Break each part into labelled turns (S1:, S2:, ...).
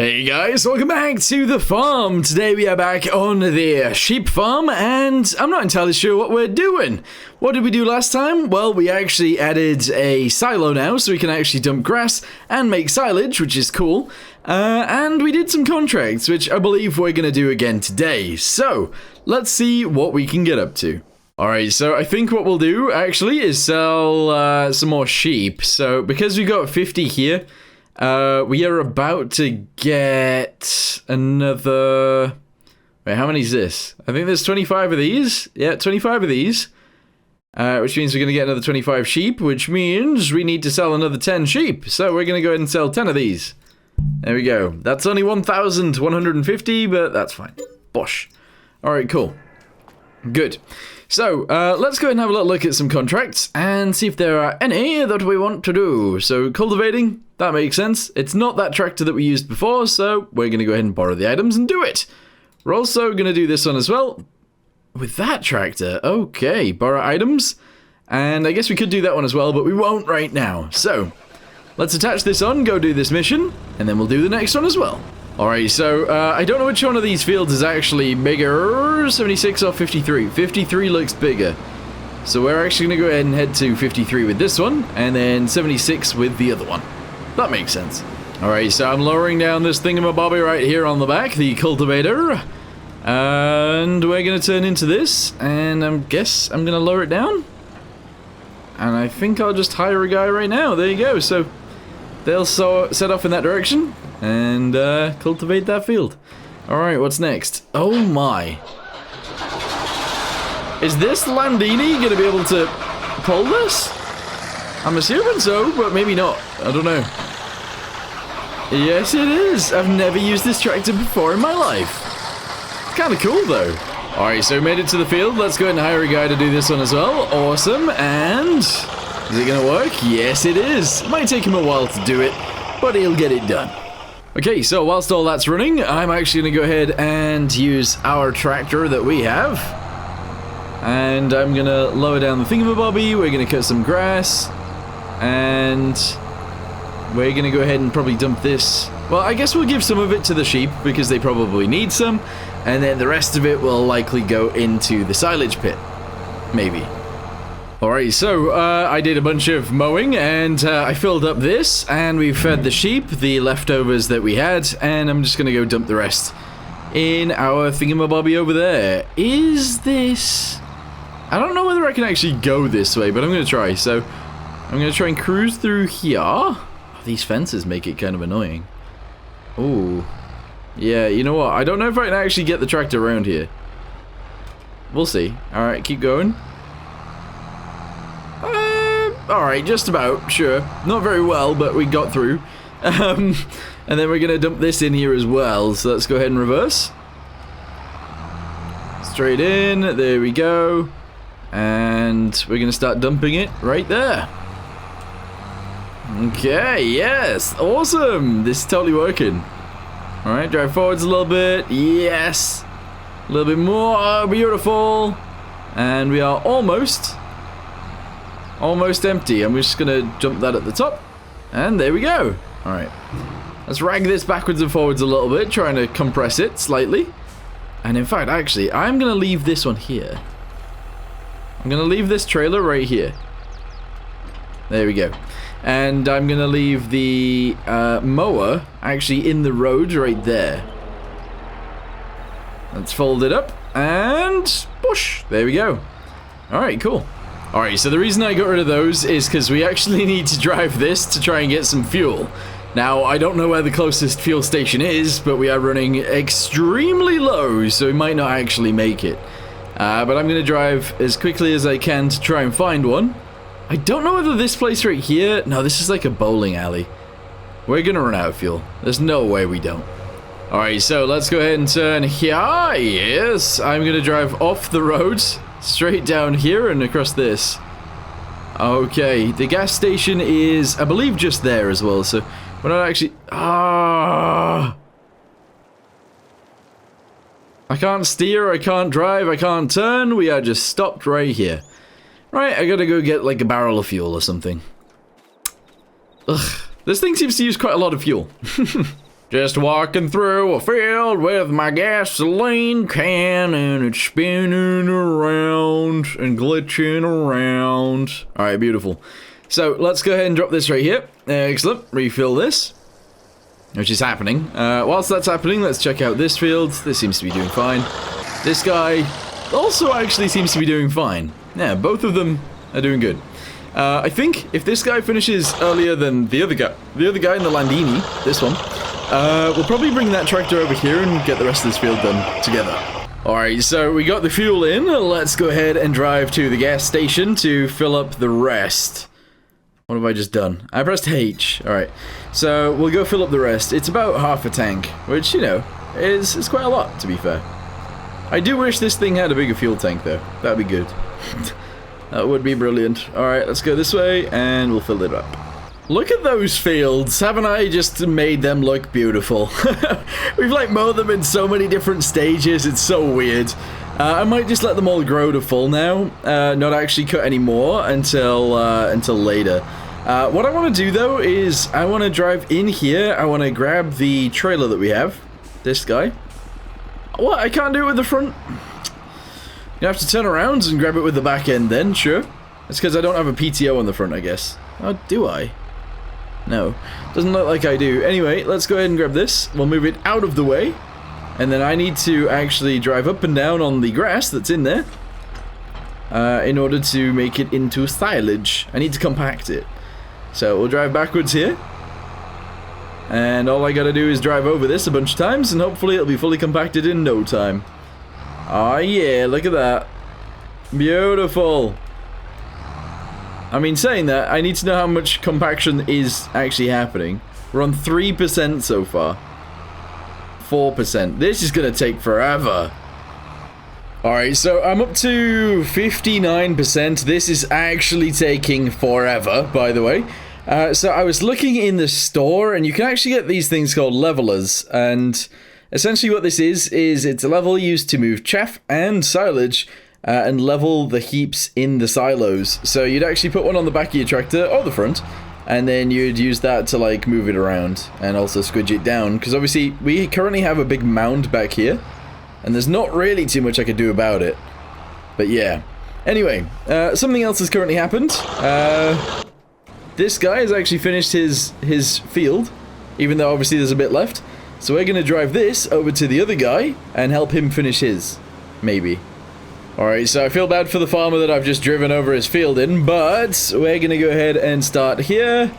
S1: Hey guys, welcome back to the farm. Today we are back on the sheep farm and I'm not entirely sure what we're doing. What did we do last time? Well, we actually added a silo now so we can actually dump grass and make silage, which is cool. And we did some contracts, which I believe we're going to do again today. So, let's see what we can get up to. Alright, so I think what we'll do actually is sell some more sheep. So, because we got 50 here, we are about to get another... Wait, how many is this? I think there's 25 of these. Yeah, 25 of these. Which means we're going to get another 25 sheep, which means we need to sell another 10 sheep. So we're going to go ahead and sell 10 of these. There we go. That's only 1,150, but that's fine. Bosh. Alright, cool. Good. So, let's go ahead and have a little look at some contracts and see if there are any that we want to do. So, cultivating, that makes sense. It's not that tractor that we used before, so we're going to go ahead and borrow the items and do it. We're also going to do this one as well with that tractor. Okay, borrow items. And I guess we could do that one as well, but we won't right now. So, let's attach this on, go do this mission, and then we'll do the next one as well. Alright, so, I don't know which one of these fields is actually bigger, 76 or 53. 53 looks bigger. So we're actually going to go ahead and head to 53 with this one, and then 76 with the other one. That makes sense. Alright, so I'm lowering down this thingamabobby right here on the back, the cultivator. And we're going to turn into this, and I guess I'm going to lower it down. And I think I'll just hire a guy right now. There you go. So they'll set off in that direction. And cultivate that field. Alright, what's next? Oh my. Is this Landini going to be able to pull this? I'm assuming so, but maybe not. I don't know. Yes, it is. I've never used this tractor before in my life. It's kind of cool, though. Alright, so we made it to the field. Let's go ahead and hire a guy to do this one as well. Awesome. And is it going to work? Yes, it is. It might take him a while to do it, but he'll get it done. Okay, so whilst all that's running, I'm actually going to go ahead and use our tractor that we have. And I'm going to lower down the thingamabobby, we're going to cut some grass, and we're going to go ahead and probably dump this. Well, I guess we'll give some of it to the sheep, because they probably need some, and then the rest of it will likely go into the silage pit. Maybe. Alright, so I did a bunch of mowing and I filled up this and we fed the sheep the leftovers that we had, and I'm just gonna go dump the rest in our thingamabobby over there. Is this... I don't know whether I can actually go this way, but I'm gonna try. So I'm gonna try and cruise through here. Oh, these fences make it kind of annoying. Ooh. Yeah, you know what? I don't know if I can actually get the tractor around here. We'll see. Alright, keep going. Alright, just about, sure. Not very well, but we got through. And then we're going to dump this in here as well. So let's go ahead and reverse. Straight in, there we go. And we're going to start dumping it right there. Okay, yes, awesome. This is totally working. Alright, drive forwards a little bit. Yes. A little bit more, beautiful. And we are almost empty. I'm just gonna jump that at the top, and there we go. Alright, let's rag this backwards and forwards a little bit, trying to compress it slightly. And in fact, actually, I'm gonna leave this one here. I'm gonna leave this trailer right here. There we go. And I'm gonna leave the mower actually in the road right there. Let's fold it up and push. There we go. Alright, cool. Alright, so the reason I got rid of those is because we actually need to drive this to try and get some fuel. Now, I don't know where the closest fuel station is, but we are running extremely low, so we might not actually make it. But I'm going to drive as quickly as I can to try and find one. I don't know whether this place right here... No, this is like a bowling alley. We're going to run out of fuel. There's no way we don't. Alright, so let's go ahead and turn here. Yes, I'm going to drive off the road. Straight down here and across this. Okay, the gas station is, I believe, just there as well, so we're not actually... I can't steer, I can't drive, I can't turn, we are just stopped right here. Right, I gotta go get, like, a barrel of fuel or something. Ugh, this thing seems to use quite a lot of fuel. Just walking through a field with my gasoline can, and it's spinning around and glitching around. Alright, beautiful. So, let's go ahead and drop this right here. Excellent. Refill this, which is happening. Whilst that's happening, let's check out this field. This seems to be doing fine. This guy also actually seems to be doing fine. Yeah, both of them are doing good. I think if this guy finishes earlier than the other guy in the Landini, this one, we'll probably bring that tractor over here and get the rest of this field done together. Alright, so we got the fuel in. Let's go ahead and drive to the gas station to fill up the rest. What have I just done? I pressed H. Alright, so we'll go fill up the rest. It's about half a tank, which, you know, is quite a lot, to be fair. I do wish this thing had a bigger fuel tank, though. That'd be good. That would be brilliant. Alright, let's go this way, and we'll fill it up. Look at those fields. Haven't I just made them look beautiful? We've, like, mowed them in so many different stages. It's so weird. I might just let them all grow to full now. Not actually cut any more until later. What I want to do, though, is I want to drive in here. I want to grab the trailer that we have. This guy. What? I can't do it with the front? You have to turn around and grab it with the back end then, sure. That's because I don't have a PTO on the front, I guess. Oh, do I? No. Doesn't look like I do. Anyway, let's go ahead and grab this. We'll move it out of the way. And then I need to actually drive up and down on the grass that's in there. In order to make it into silage. I need to compact it. So we'll drive backwards here. And all I gotta do is drive over this a bunch of times, and hopefully it'll be fully compacted in no time. Oh yeah, look at that. Beautiful. I mean, saying that, I need to know how much compaction is actually happening. We're on 3% so far. 4%. This is gonna take forever. Alright, so I'm up to 59%. This is actually taking forever, by the way. So I was looking in the store, and you can actually get these things called levelers, and essentially what this is it's a level used to move chaff and silage and level the heaps in the silos. So you'd actually put one on the back of your tractor or the front, and then you'd use that to like move it around and also squidge it down, because obviously we currently have a big mound back here, and there's not really too much I could do about it. But yeah. Anyway, something else has currently happened. This guy has actually finished his field, even though obviously there's a bit left. So we're going to drive this over to the other guy and help him finish his. Maybe. Alright, so I feel bad for the farmer that I've just driven over his field in, but we're going to go ahead and start here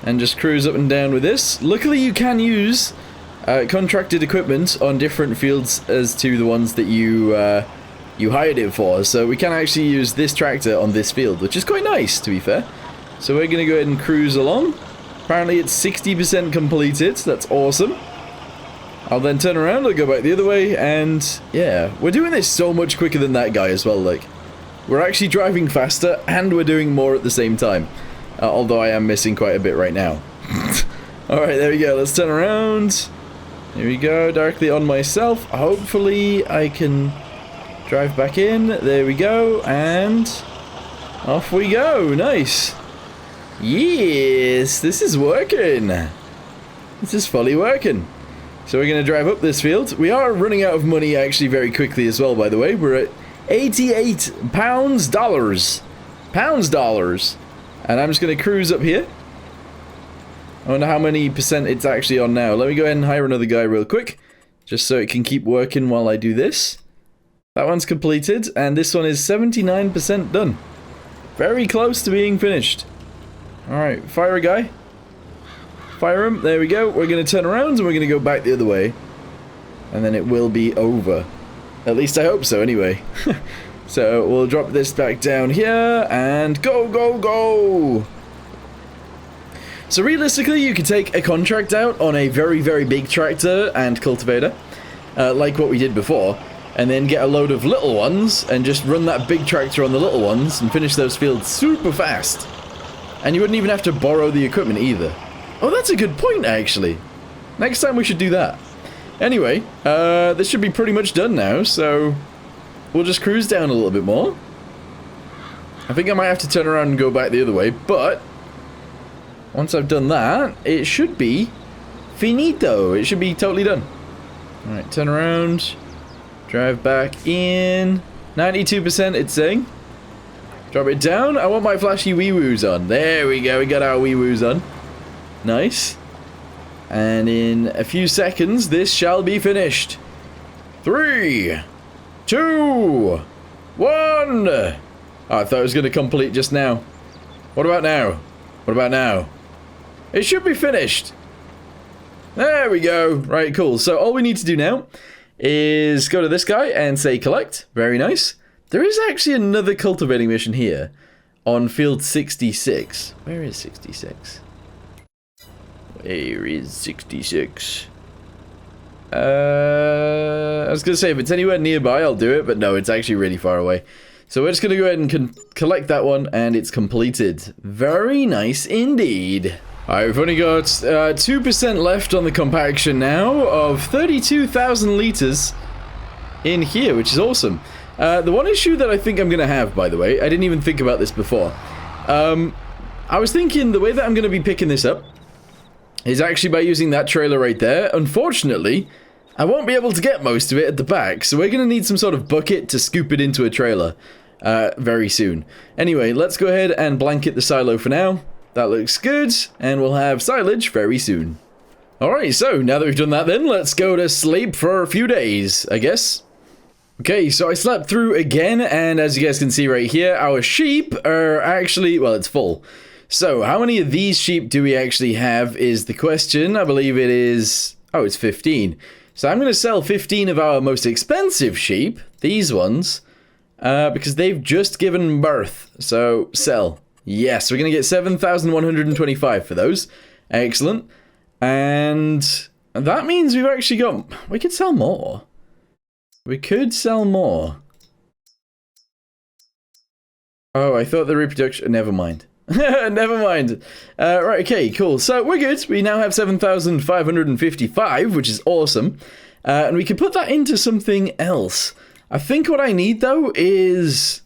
S1: and just cruise up and down with this. Luckily, you can use contracted equipment on different fields as to the ones that you hired it for. So we can actually use this tractor on this field, which is quite nice, to be fair. So we're going to go ahead and cruise along. Apparently it's 60% completed. That's awesome. I'll then turn around, I'll go back the other way, and yeah, we're doing this so much quicker than that guy as well. Like, we're actually driving faster, and we're doing more at the same time. Although I am missing quite a bit right now. Alright, there we go. Let's turn around. Here we go, directly on myself. Hopefully I can drive back in. There we go, and off we go. Nice. Yes, this is working. This is fully working. So we're going to drive up this field. We are running out of money actually very quickly as well, by the way. We're at 88 dollars. And I'm just going to cruise up here. I wonder how many percent it's actually on now. Let me go ahead and hire another guy real quick, just so it can keep working while I do this. That one's completed, and this one is 79% done. Very close to being finished. Alright, fire a guy. Fire him. There we go. We're going to turn around and we're going to go back the other way. And then it will be over. At least I hope so, anyway. So we'll drop this back down here and go, go, go! So realistically, you could take a contract out on a very, very big tractor and cultivator, like what we did before, and then get a load of little ones and just run that big tractor on the little ones and finish those fields super fast. And you wouldn't even have to borrow the equipment either. Oh, that's a good point, actually. Next time we should do that. Anyway, this should be pretty much done now, so we'll just cruise down a little bit more. I think I might have to turn around and go back the other way, but once I've done that, it should be finito. It should be totally done. Alright, turn around. Drive back in. 92% it's saying. Drop it down. I want my flashy wee-woos on. There we go. We got our wee-woos on. Nice. And in a few seconds, this shall be finished. 3, 2, 1. Oh, I thought it was going to complete just now. What about now? What about now? It should be finished. There we go. Right, cool. So all we need to do now is go to this guy and say collect. Very nice. There is actually another cultivating mission here on field 66. Where is 66? Where is 66? I was going to say, if it's anywhere nearby, I'll do it, but no, it's actually really far away. So we're just going to go ahead and collect that one, and it's completed. Very nice indeed. Alright, we've only got 2% left on the compaction now of 32,000 litres in here, which is awesome. The one issue that I think I'm going to have, by the way, I didn't even think about this before. I was thinking the way that I'm going to be picking this up is actually by using that trailer right there. Unfortunately, I won't be able to get most of it at the back, so we're going to need some sort of bucket to scoop it into a trailer very soon. Anyway, let's go ahead and blanket the silo for now. That looks good, and we'll have silage very soon. Alright, so now that we've done that then, let's go to sleep for a few days, I guess. Okay, so I slept through again, and as you guys can see right here, our sheep are actually, well, it's full. So, how many of these sheep do we actually have is the question. I believe it is, oh, it's 15. So I'm going to sell 15 of our most expensive sheep, these ones, because they've just given birth. So, sell. Yes, we're going to get 7,125 for those. Excellent. And that means we've actually got, we could sell more. We could sell more. Oh, I thought the reproduction, never mind. Never mind. Right, okay, cool. So we're good. We now have 7,555, which is awesome. And we can put that into something else. I think what I need, though, is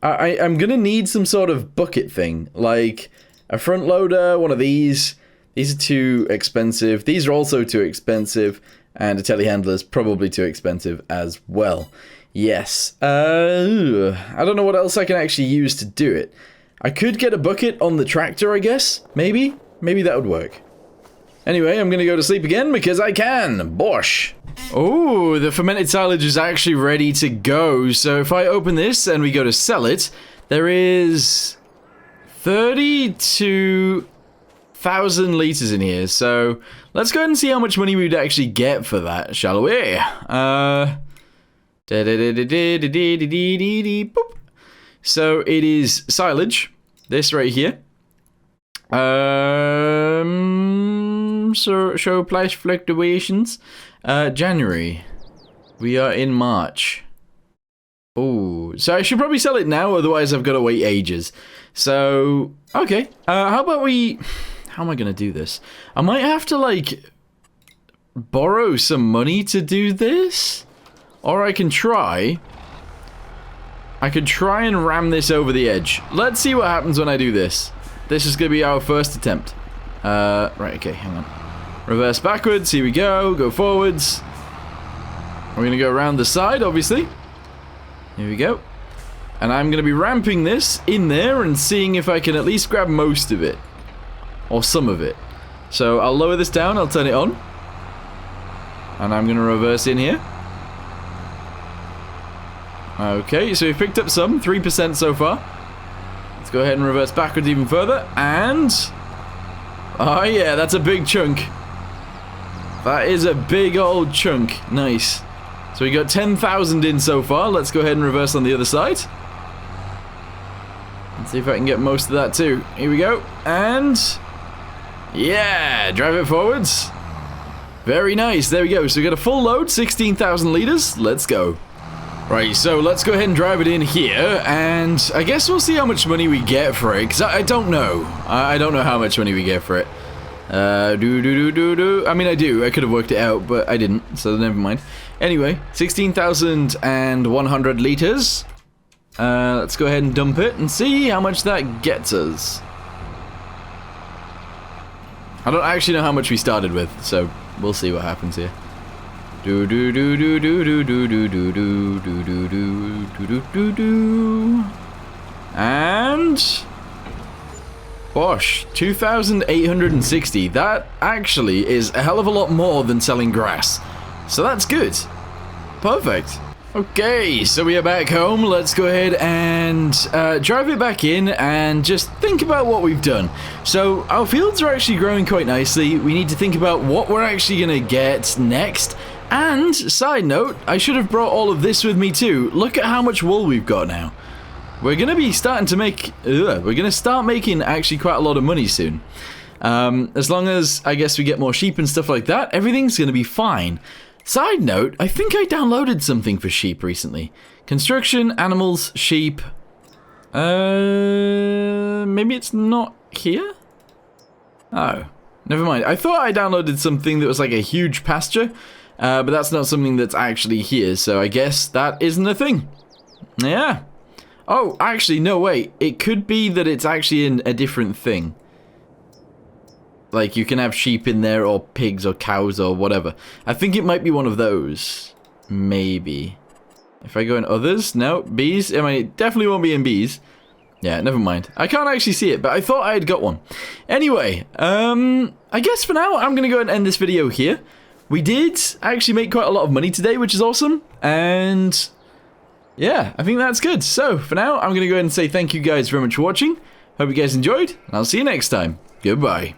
S1: I'm going to need some sort of bucket thing. Like a front loader, one of these. These are too expensive. These are also too expensive. And a telehandler is probably too expensive as well. Yes. I don't know what else I can actually use to do it. I could get a bucket on the tractor, I guess. Maybe. Maybe that would work. Anyway, I'm going to go to sleep again because I can. Bosh. Oh, the fermented silage is actually ready to go. So if I open this and we go to sell it, there is 32,000 litres in here. So let's go ahead and see how much money we would actually get for that, shall we? Boop. So it is silage, this right here. So show price fluctuations. January. We are in March. Oh, so I should probably sell it now, otherwise I've got to wait ages. So, okay. How about we... How am I going to do this? I might have to, like, borrow some money to do this? Or I can try... I could try and ram this over the edge. Let's see what happens when I do this. This is going to be our first attempt. Right, okay, hang on. Reverse backwards, here we go. Go forwards. We're going to go around the side, obviously. Here we go. And I'm going to be ramping this in there and seeing if I can at least grab most of it. Or some of it. So I'll lower this down, I'll turn it on. And I'm going to reverse in here. Okay, so we've picked up some, 3% so far. Let's go ahead and reverse backwards even further, and... Oh yeah, that's a big chunk. That is a big old chunk. Nice. So we got 10,000 in so far. Let's go ahead and reverse on the other side. Let's see if I can get most of that too. Here we go, and... Yeah, drive it forwards. Very nice, there we go. So we got a full load, 16,000 litres. Let's go. Right, so let's go ahead and drive it in here, and I guess we'll see how much money we get for it, because I don't know. I don't know how much money we get for it. I mean, I do. I could have worked it out, but I didn't, so never mind. Anyway, 16,100 litres. Let's go ahead and dump it and see how much that gets us. I don't actually know how much we started with, so we'll see what happens here. Do do do do do do do do do do do do do do do do. And gosh, 2,860. That actually is a hell of a lot more than selling grass. So that's good. Perfect. Okay, so we are back home. Let's go ahead and drive it back in and just think about what we've done. So our fields are actually growing quite nicely. We need to think about what we're actually going to get next. And side note, I should have brought all of this with me too. Look at how much wool we've got now. We're going to be starting to make... we're going to start making actually quite a lot of money soon. As long as, I guess, we get more sheep and stuff like that, everything's going to be fine. Side note, I think I downloaded something for sheep recently. Construction, animals, sheep. Maybe it's not here? Oh, never mind. I thought I downloaded something that was like a huge pasture, but that's not something that's actually here, so I guess that isn't a thing. Yeah. Oh, actually, no, wait. It could be that it's actually in a different thing. Like, you can have sheep in there, or pigs, or cows, or whatever. I think it might be one of those. Maybe. If I go in others? No. Bees? I mean, it definitely won't be in bees. Yeah, never mind. I can't actually see it, but I thought I had got one. Anyway, I guess for now, I'm going to go ahead and end this video here. We did actually make quite a lot of money today, which is awesome. And yeah, I think that's good. So, for now, I'm going to go ahead and say thank you guys very much for watching. Hope you guys enjoyed, and I'll see you next time. Goodbye.